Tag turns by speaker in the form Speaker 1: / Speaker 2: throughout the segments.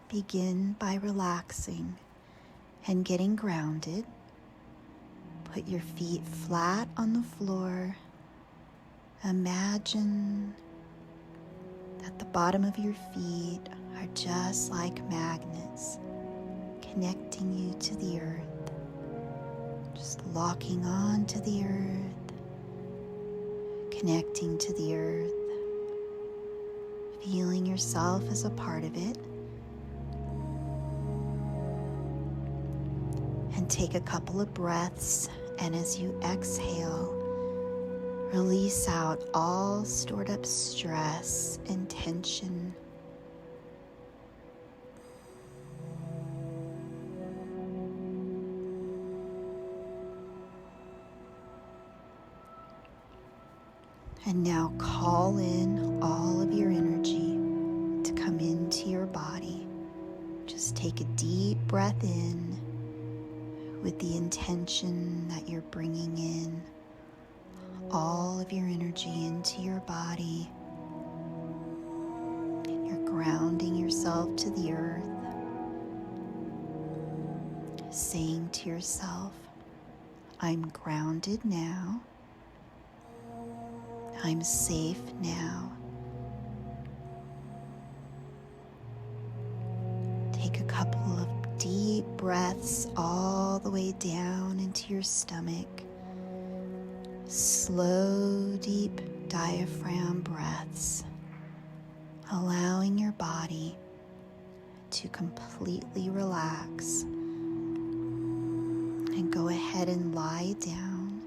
Speaker 1: Begin by relaxing and getting grounded. Put your feet flat on the floor. Imagine that the bottom of your feet are just like magnets, connecting you to the earth, just locking on to the earth, connecting to the earth, feeling yourself as a part of it. And take a couple of breaths, and as you exhale, release out all stored up stress and tension. And now call in all of your energy to come into your body. Just take a deep breath in with the intention that you're bringing in all of your energy into your body. And you're grounding yourself to the earth, saying to yourself, I'm grounded now. I'm safe now. Take a couple of deep breaths all the way down into your stomach. Slow, deep diaphragm breaths, allowing your body to completely relax. And go ahead and lie down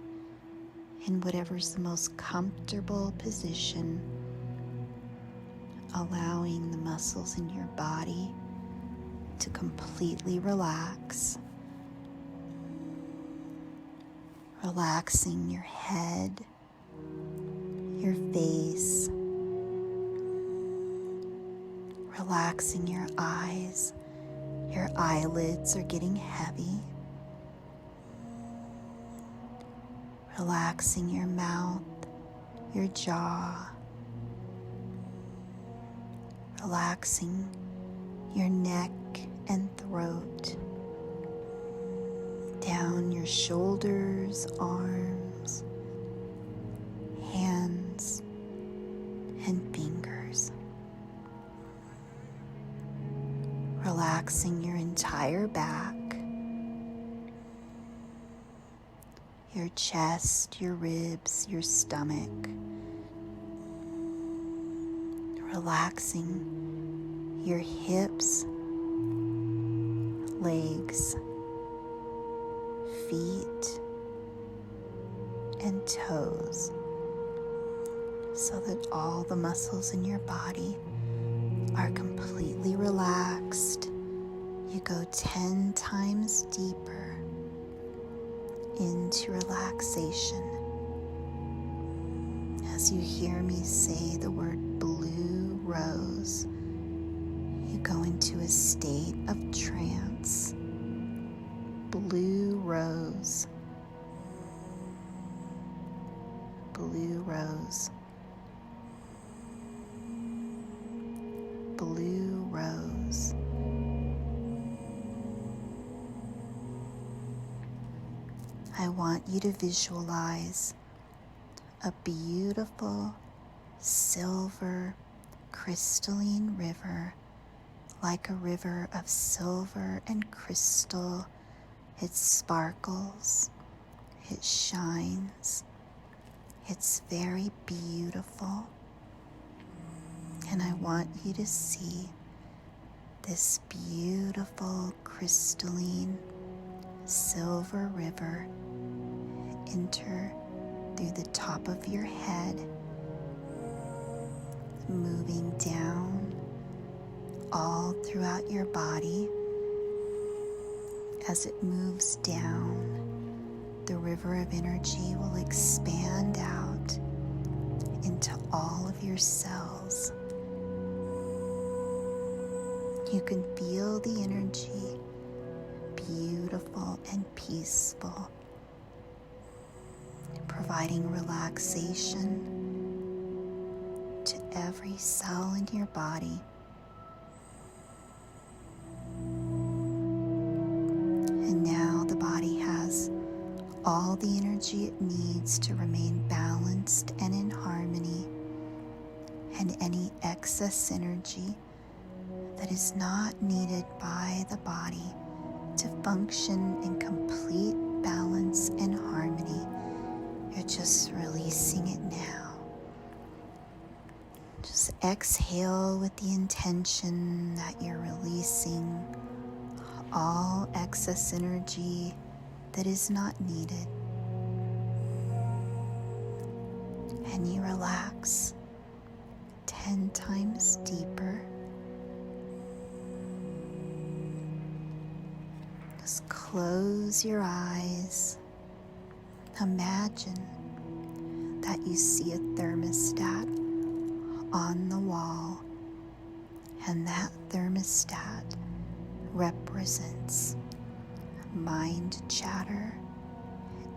Speaker 1: in whatever's the most comfortable position, allowing the muscles in your body to completely relax. Relaxing your head, your face, relaxing your eyes. Your eyelids are getting heavy. Relaxing your mouth, your jaw. Relaxing your neck and throat. Down your shoulders, arms, hands, and fingers. Relaxing your entire back, your chest, your ribs, your stomach. Relaxing your hips, legs, feet, and toes, so that all the muscles in your body are completely relaxed. You go 10 times deeper into relaxation. As you hear me say the word blue rose, you go into a state of trance. Blue rose, blue rose, blue rose. I want you to visualize a beautiful silver crystalline river, like a river of silver and crystal. It sparkles, it shines, it's very beautiful. And I want you to see this beautiful crystalline silver river enter through the top of your head, moving down all throughout your body. As it moves down, the river of energy will expand out into all of your cells. You can feel the energy, beautiful and peaceful, providing relaxation to every cell in your body. And now the body has all the energy it needs to remain balanced and in harmony, and any excess energy that is not needed by the body to function in complete balance and harmony, you're just releasing it now. Just exhale with the intention that you're releasing all excess energy that is not needed. And you relax 10 times deeper. Just close your eyes. Imagine that you see a thermostat on the wall, and that thermostat represents mind chatter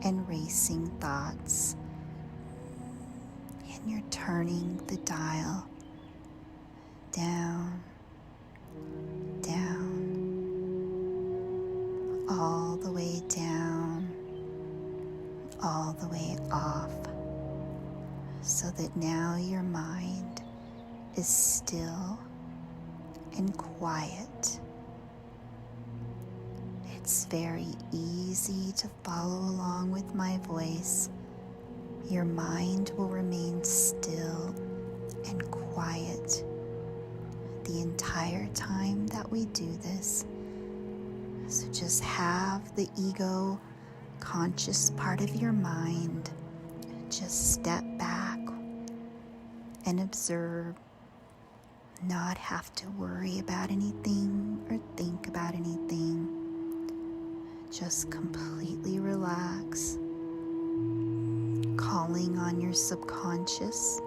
Speaker 1: and racing thoughts. And you're turning the dial down, down, all the way down, all the way off, so that now your mind is still and quiet. It's very easy to follow along with my voice. Your mind will remain still and quiet the entire time that we do this. So just have the ego conscious part of your mind just step back and observe, not have to worry about anything or think about anything. Just completely relax, calling on your subconscious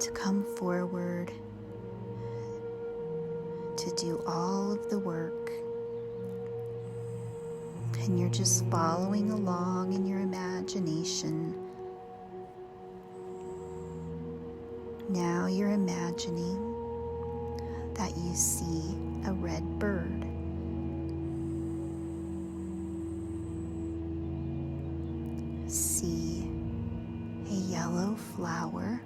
Speaker 1: to come forward to do all of the work. And you're just following along in your imagination. Now you're imagining that you see a red bird. See a yellow flower.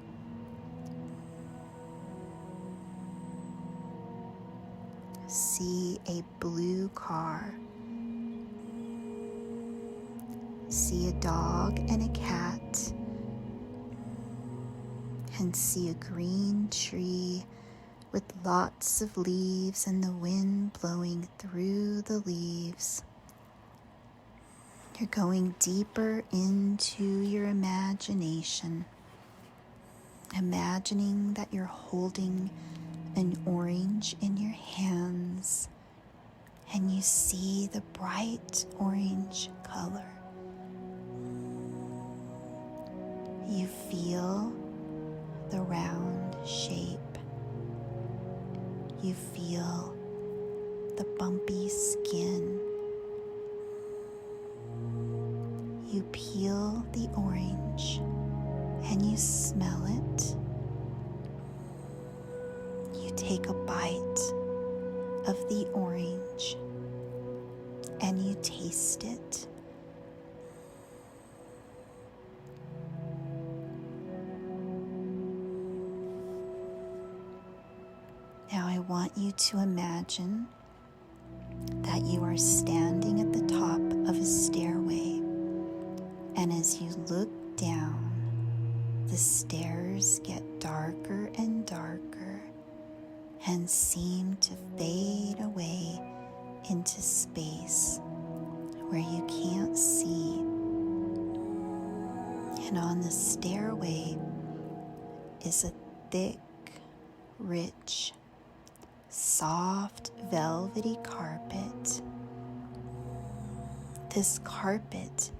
Speaker 1: See a blue car. See a dog and a cat. And see a green tree with lots of leaves and the wind blowing through the leaves. You're going deeper into your imagination, imagining that you're holding an orange in your hands, and you see the bright orange color. You feel the round shape. You feel the bumpy skin. You peel the orange and you smell it. You take a bite of the orange and you taste it. Now I want you to imagine that you are standing at the top of a stairway, and as you look down, the stairs get darker and darker and seem to fade away into space where you can't see. And on the stairway is a thick, rich, soft, velvety carpet. This carpet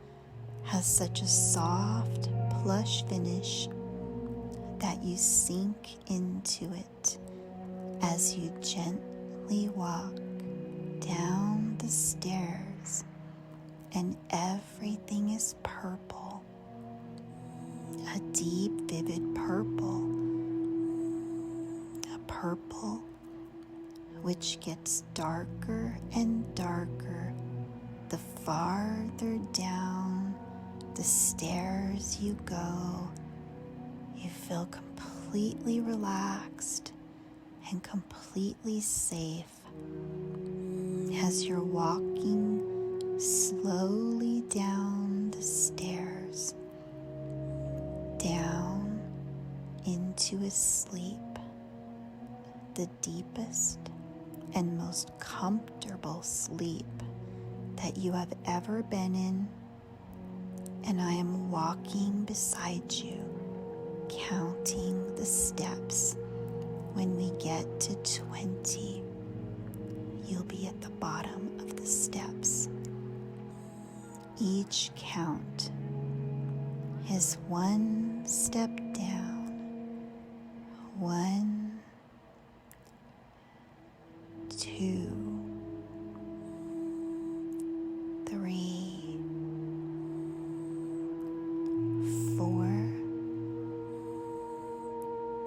Speaker 1: has such a soft, plush finish that you sink into it as you gently walk down the stairs, and everything is purple, a deep, vivid purple, a purple which gets darker and darker the farther down the stairs you go, you feel completely relaxed and completely safe as you're walking slowly down the stairs, down into a sleep, the deepest and most comfortable sleep that you have ever been in. And I am walking beside you, counting the steps. When we get to 20, you'll be at the bottom of the steps. Each count is one step down. 1, 2, 3, 4,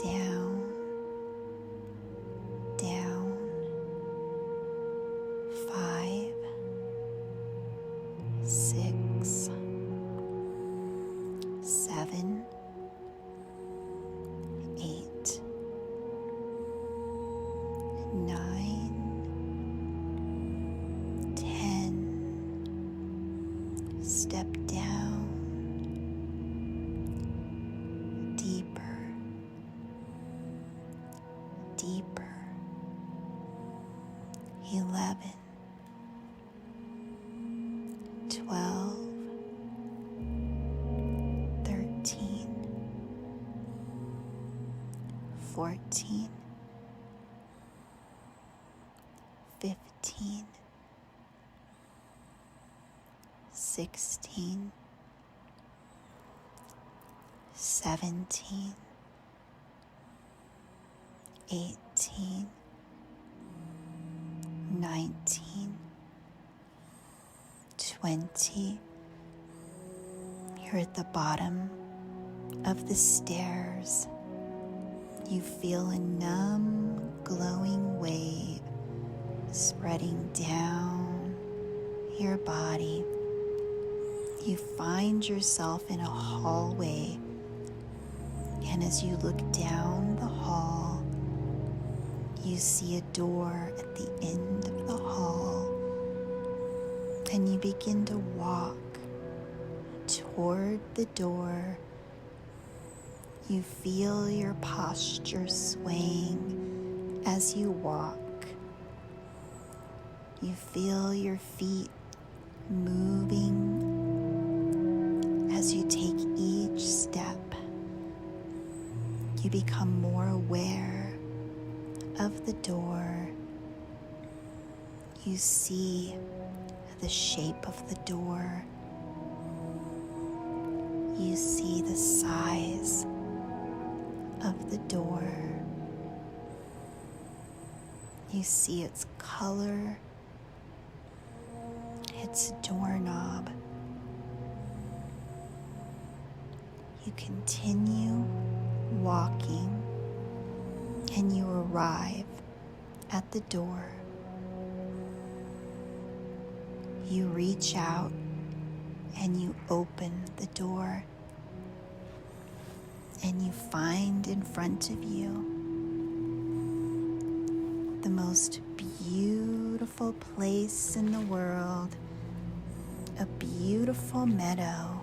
Speaker 1: down, down, 5, 6, 7, 8, 9, 10. Step down, deeper, deeper. 11, 12, 13, 14, 15, 16, 17, 18, 19, 20. You're at the bottom of the stairs. You feel a numb, glowing wave spreading down your body. You find yourself in a hallway, and as you look down the hall, you see a door at the end of the hall, and you begin to walk toward the door. You feel your posture swaying as you walk. You feel your feet moving as you take each step. You become more aware of the door. You see the shape of the door. You see the size of the door. You see its color, its doorknob. You continue walking, and you arrive at the door. You reach out and you open the door, and you find in front of you the most beautiful place in the world, a beautiful meadow.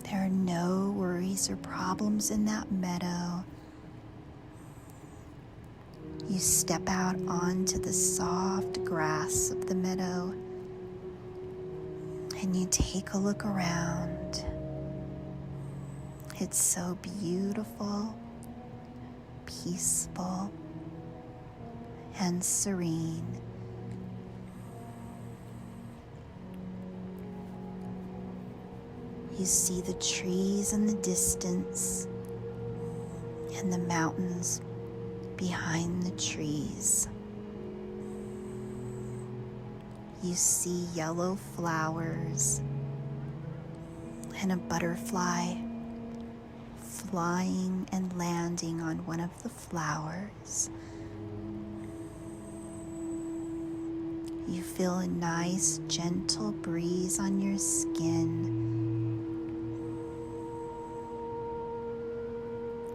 Speaker 1: There are no worries or problems in that meadow. You step out onto the soft grass of the meadow, and you take a look around. It's so beautiful, peaceful, and serene. You see the trees in the distance and the mountains behind the trees. You see yellow flowers and a butterfly flying and landing on one of the flowers. You feel a nice, gentle breeze on your skin.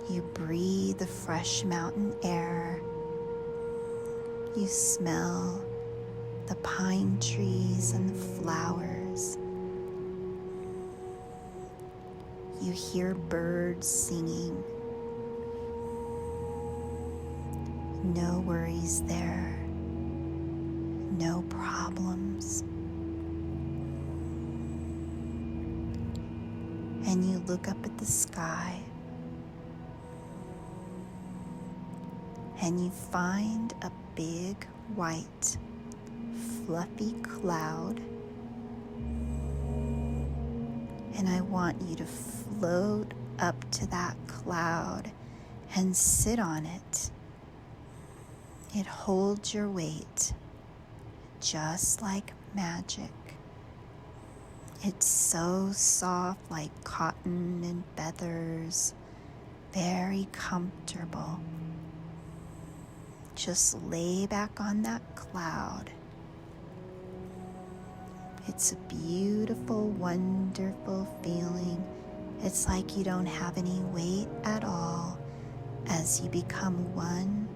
Speaker 1: You breathe the fresh mountain air. You smell the pine trees and the flowers. You hear birds singing. No worries there. No problems. And you look up at the sky and you find a big white fluffy cloud, and I want you to float up to that cloud and sit on it. It holds your weight just like magic. It's so soft like cotton and feathers, very comfortable. Just lay back on that cloud. It's a beautiful, wonderful feeling. It's like you don't have any weight at all as you become one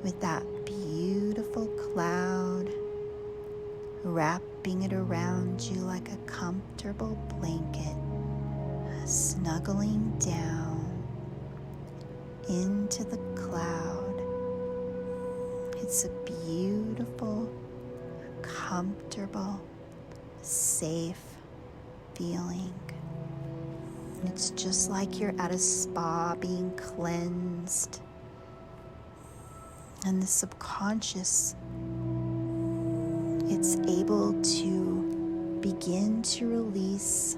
Speaker 1: with that beautiful cloud, wrapping it around you like a comfortable blanket, snuggling down into the cloud. It's a beautiful, comfortable, safe feeling. It's just like you're at a spa being cleansed. And the subconscious, it's able to begin to release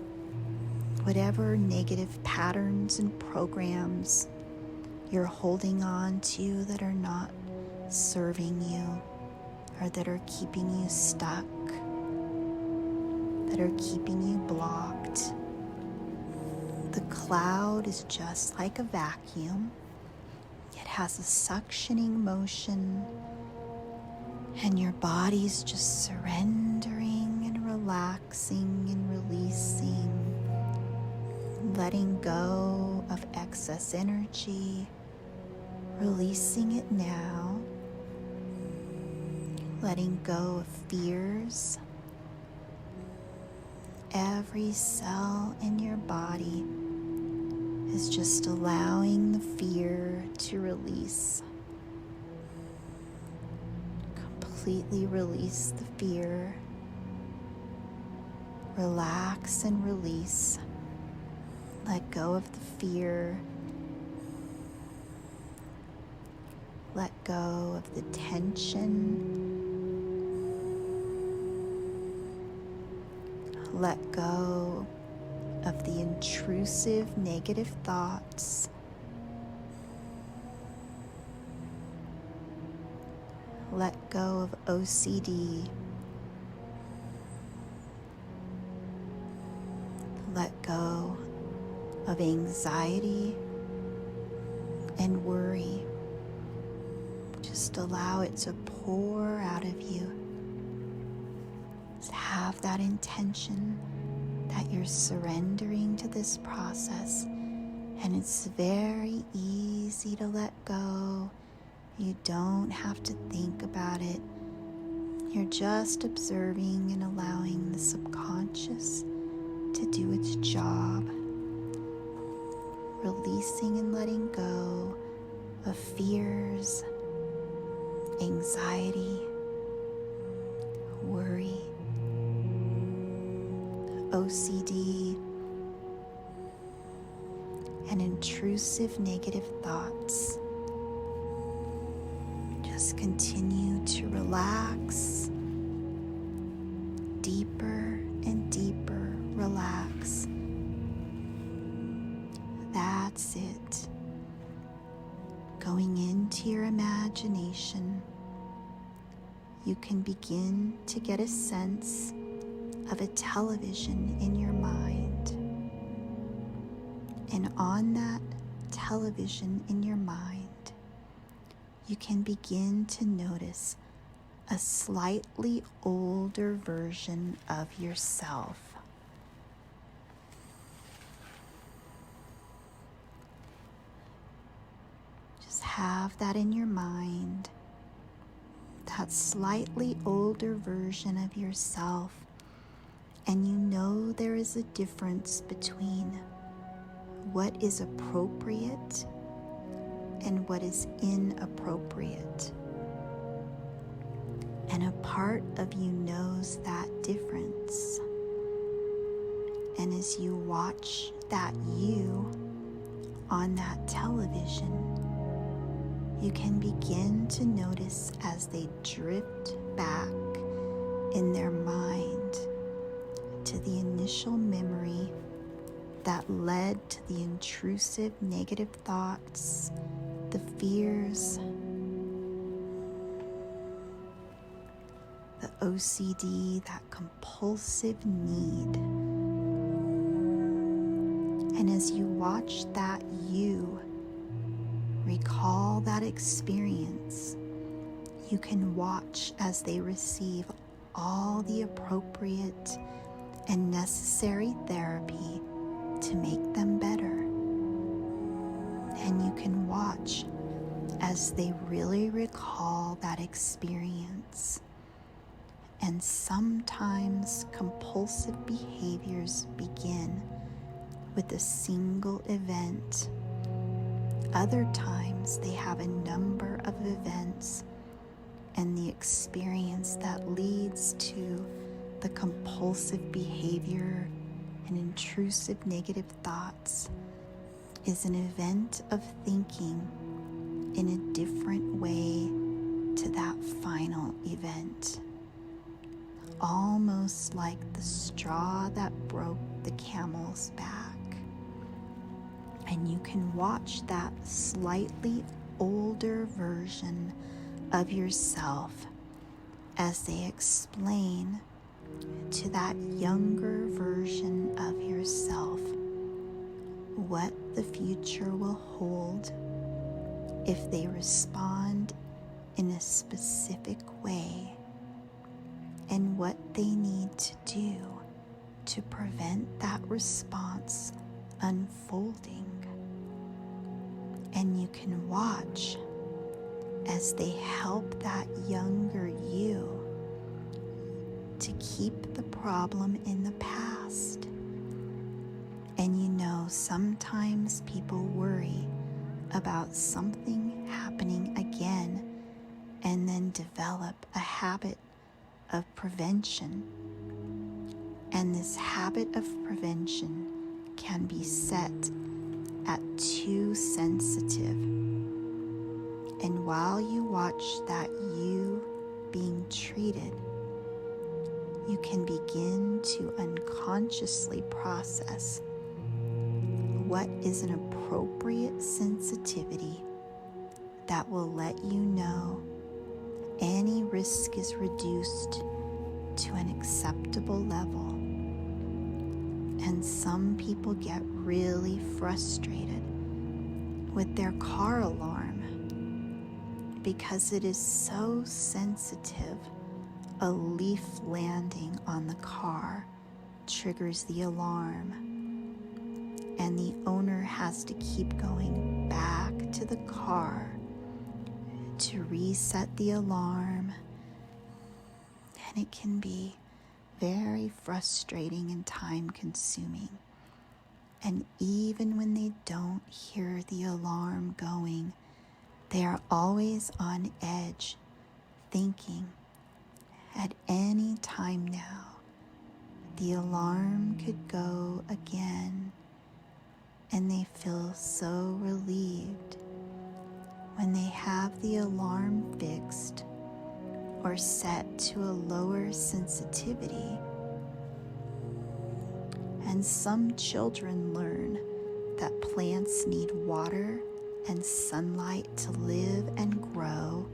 Speaker 1: whatever negative patterns and programs you're holding on to that are not serving you or that are keeping you stuck, that are keeping you blocked. The cloud is just like a vacuum. It has a suctioning motion, and your body's just surrendering and relaxing and releasing, letting go of excess energy, releasing it now, letting go of fears. Every cell in your body is just allowing the fear to release. Completely release the fear. Relax and release. Let go of the fear. Let go of the tension. Let go of the intrusive negative thoughts. Let go of OCD. Let go of anxiety and worry. Just allow it to pour out of you. Just have that intention that you're surrendering to this process, and it's very easy to let go. You don't have to think about it. You're just observing and allowing the subconscious to do its job, releasing and letting go of fears, anxiety, worry, OCD, and intrusive negative thoughts. Just continue to relax, deeper and deeper relax. That's it. Going into your imagination, you can begin to get a sense of a television in your mind. And on that television in your mind, you can begin to notice a slightly older version of yourself. Just have that in your mind, that slightly older version of yourself, and you know there is a difference between what is appropriate and what is inappropriate. And a part of you knows that difference. And as you watch that you on that television, you can begin to notice as they drift back in their mind to the initial memory that led to the intrusive negative thoughts, the fears, the OCD, that compulsive need. And as you watch that you recall that experience, you can watch as they receive all the appropriate and necessary therapy to make them better. And you can watch as they really recall that experience. And sometimes compulsive behaviors begin with a single event. Other times they have a number of events, and the experience that leads to the compulsive behavior and intrusive negative thoughts is an event of thinking in a different way to that final event. Almost like the straw that broke the camel's back. And you can watch that slightly older version of yourself as they explain to that younger version of yourself what the future will hold if they respond in a specific way, and what they need to do to prevent that response unfolding. And you can watch as they help that younger you to keep the problem in the past. And you know, sometimes people worry about something happening again and then develop a habit of prevention. And this habit of prevention can be set at too sensitive. And while you watch that you being treated, you can begin to unconsciously process what is an appropriate sensitivity that will let you know any risk is reduced to an acceptable level. And some people get really frustrated with their car alarm because it is so sensitive. A leaf landing on the car triggers the alarm, and the owner has to keep going back to the car to reset the alarm. And it can be very frustrating and time-consuming. And even when they don't hear the alarm going, they are always on edge, thinking, at any time now, the alarm could go again. And they feel so relieved when they have the alarm fixed or set to a lower sensitivity. And some children learn that plants need water and sunlight to live and grow.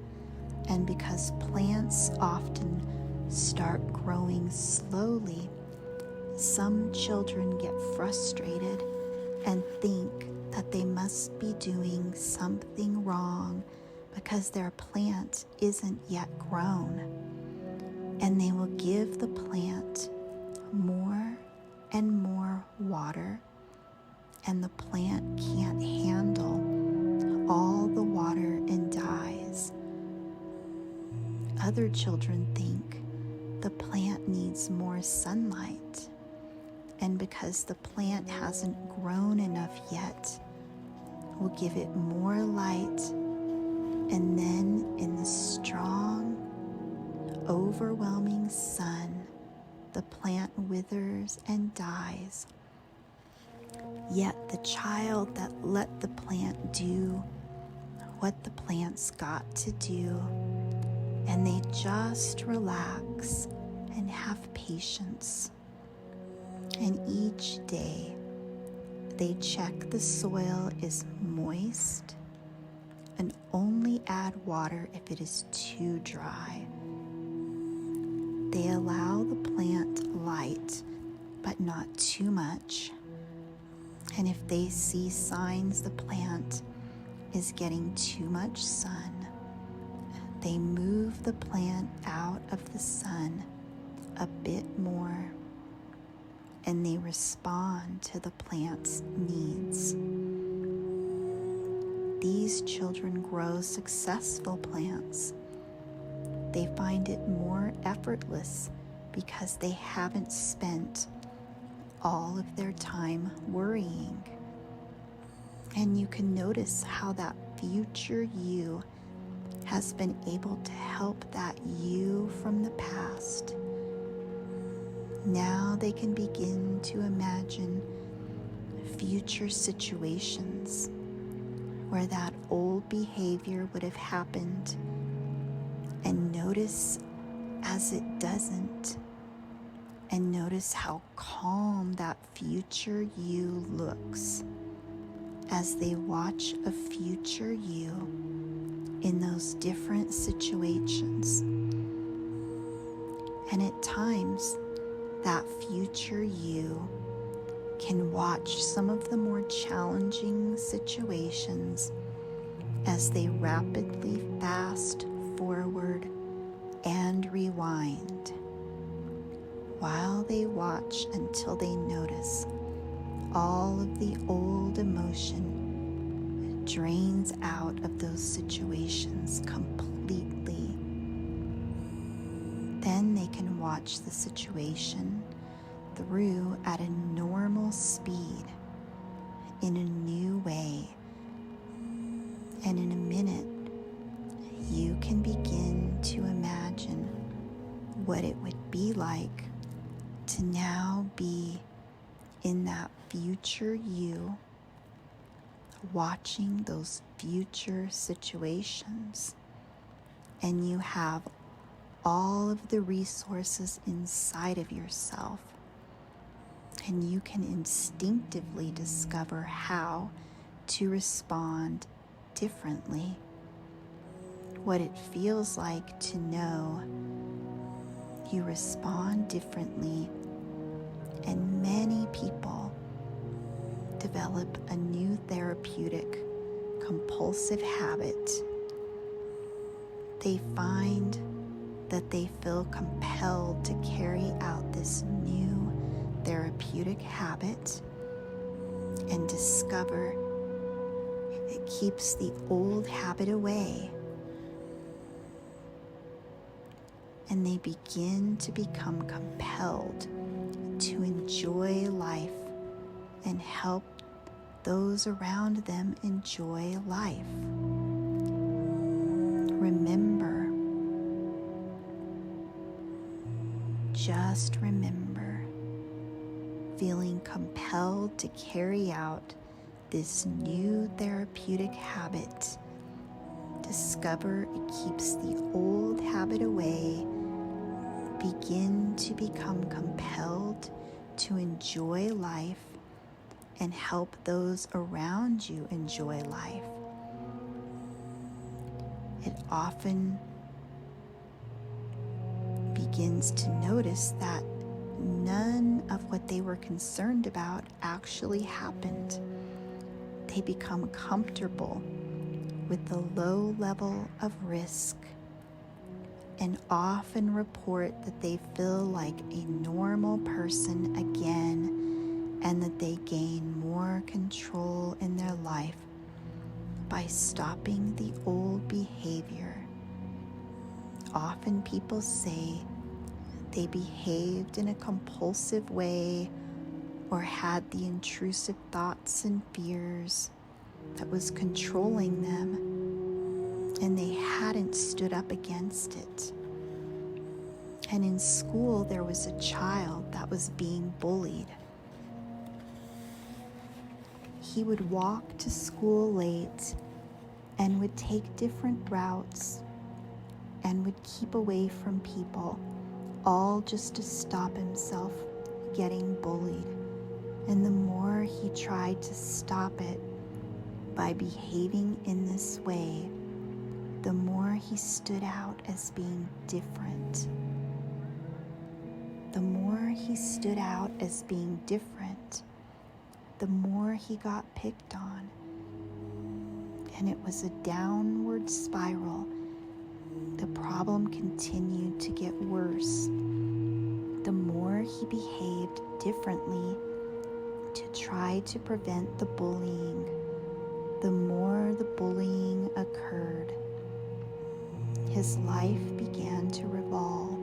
Speaker 1: And because plants often start growing slowly, some children get frustrated and think that they must be doing something wrong because their plant isn't yet grown. and they will give the plant more and more water, and the plant can't handle all the water and dies. Other children think the plant needs more sunlight, and because the plant hasn't grown enough yet, we'll give it more light, and then in the strong, overwhelming sun, the plant withers and dies. Yet the child that let the plant do what the plant's got to do, and they just relax and have patience. And each day they check the soil is moist and only add water if it is too dry. They allow the plant light, but not too much. And if they see signs the plant is getting too much sun, they move the plant out of the sun a bit more, and they respond to the plant's needs. These children grow successful plants. They find it more effortless because they haven't spent all of their time worrying. And you can notice how that future you has been able to help that you from the past. Now they can begin to imagine future situations where that old behavior would have happened, and notice as it doesn't, and notice how calm that future you looks as they watch a future you in those different situations. And at times, that future you can watch some of the more challenging situations as they rapidly fast forward and rewind, while they watch until they notice all of the old emotion drains out of those situations completely. Then they can watch the situation through at a normal speed in a new way. And in a minute, you can begin to imagine what it would be like to now be in that future you, watching those future situations. And you have all of the resources inside of yourself, and you can instinctively discover how to respond differently. What it feels like to know you respond differently, and many people develop a new therapeutic compulsive habit. They find that they feel compelled to carry out this new therapeutic habit and discover it keeps the old habit away. And they begin to become compelled to enjoy life and help those around them enjoy life. Remember, just remember, feeling compelled to carry out this new therapeutic habit. Discover it keeps the old habit away. Begin to become compelled to enjoy life and help those around you enjoy life. It often begins to notice that none of what they were concerned about actually happened. They become comfortable with the low level of risk and often report that they feel like a normal person again and that they gain more control in their life by stopping the old behavior. Often people say they behaved in a compulsive way or had the intrusive thoughts and fears that was controlling them, and they hadn't stood up against it. And in school, there was a child that was being bullied. He would walk to school late and would take different routes and would keep away from people, all just to stop himself getting bullied. And the more he tried to stop it by behaving in this way, the more he stood out as being different. The more he stood out as being different, the more he got picked on. And it was a downward spiral. The problem continued to get worse. The more he behaved differently to try to prevent the bullying, the more the bullying occurred. His life began to revolve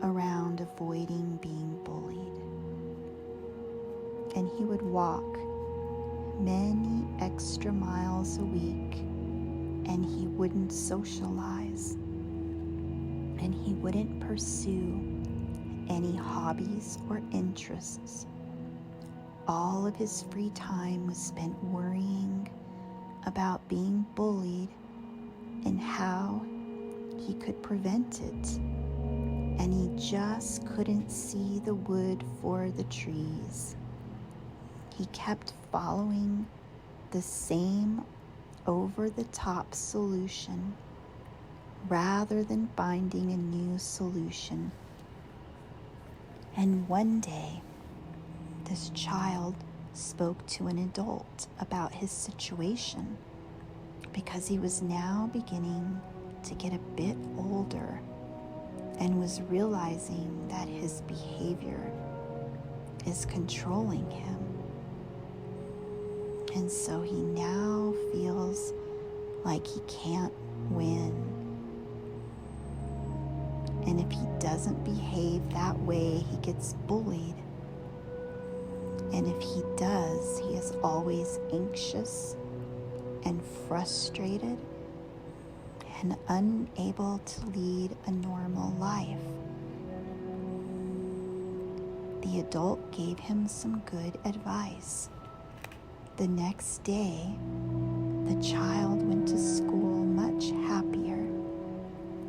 Speaker 1: around avoiding being bullied. And he would walk many extra miles a week, and he wouldn't socialize, and he wouldn't pursue any hobbies or interests. All of his free time was spent worrying about being bullied and how he could prevent it. And he just couldn't see the wood for the trees. He kept following the same over-the-top solution rather than finding a new solution. And one day, this child spoke to an adult about his situation because he was now beginning to get a bit older and was realizing that his behavior is controlling him. And so he now feels like he can't win. And if he doesn't behave that way, he gets bullied. And if he does, he is always anxious and frustrated and unable to lead a normal life. The adult gave him some good advice. The next day, the child went to school much happier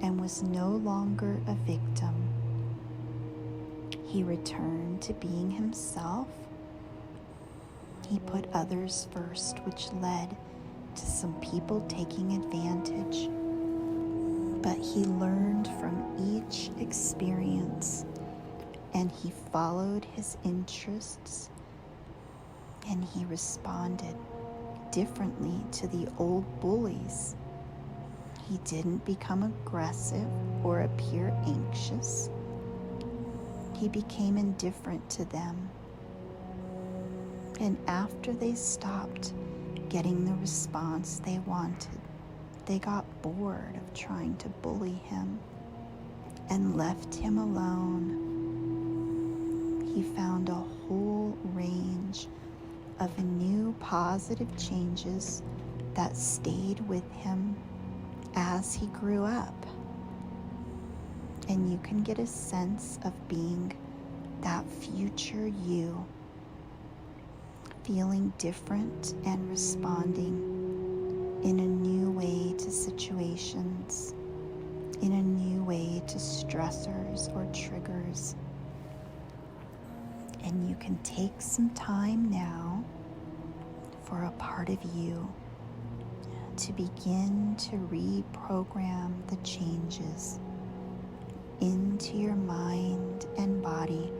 Speaker 1: and was no longer a victim. He returned to being himself. He put others first, which led to some people taking advantage. But he learned from each experience, and he followed his interests, and he responded differently to the old bullies. He didn't become aggressive or appear anxious. He became indifferent to them. And after they stopped getting the response they wanted, they got bored of trying to bully him and left him alone. He found a whole range of new positive changes that stayed with him as he grew up. And you can get a sense of being that future you, feeling different and responding in a new way to situations, in a new way to stressors or triggers. And you can take some time now for a part of you to begin to reprogram the changes into your mind and body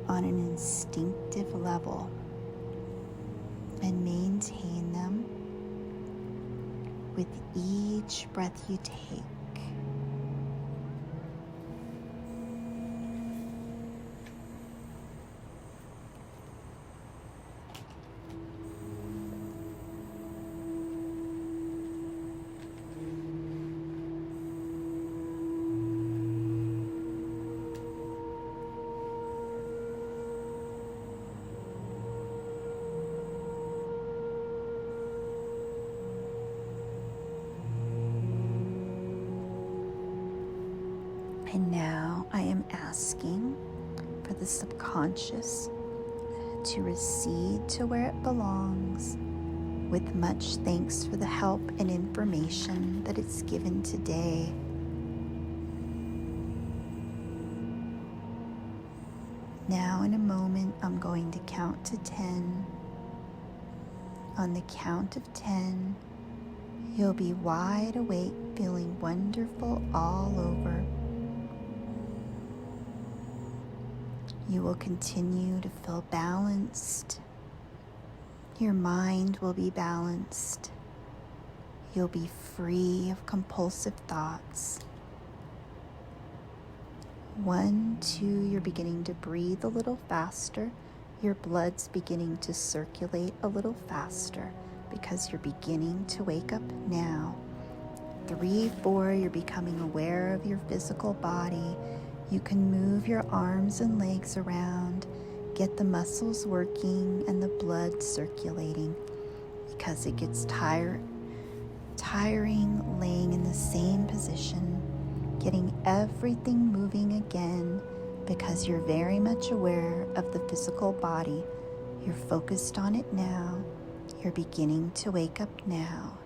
Speaker 1: on an instinctive level, and maintain them with each breath you take. And now I am asking for the subconscious to recede to where it belongs, with much thanks for the help and information that it's given today. Now in a moment, I'm going to count to 10. On the count of 10, you'll be wide awake, feeling wonderful all over. You will continue to feel balanced. Your mind will be balanced. You'll be free of compulsive thoughts. 1, 2, you're beginning to breathe a little faster. Your blood's beginning to circulate a little faster because you're beginning to wake up now. 3, 4, you're becoming aware of your physical body. You can move your arms and legs around, get the muscles working and the blood circulating, because it gets tiring laying in the same position, getting everything moving again, because you're very much aware of the physical body. You're focused on it now. You're beginning to wake up now.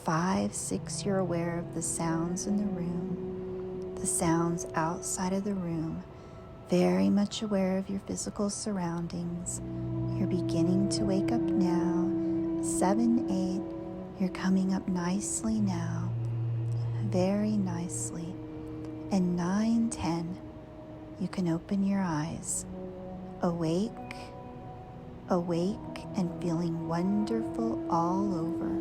Speaker 1: 5, 6, you're aware of the sounds in the room, the sounds outside of the room, very much aware of your physical surroundings. You're beginning to wake up now. 7, 8, you're coming up nicely now, very nicely. And 9, 10, you can open your eyes, awake and feeling wonderful all over.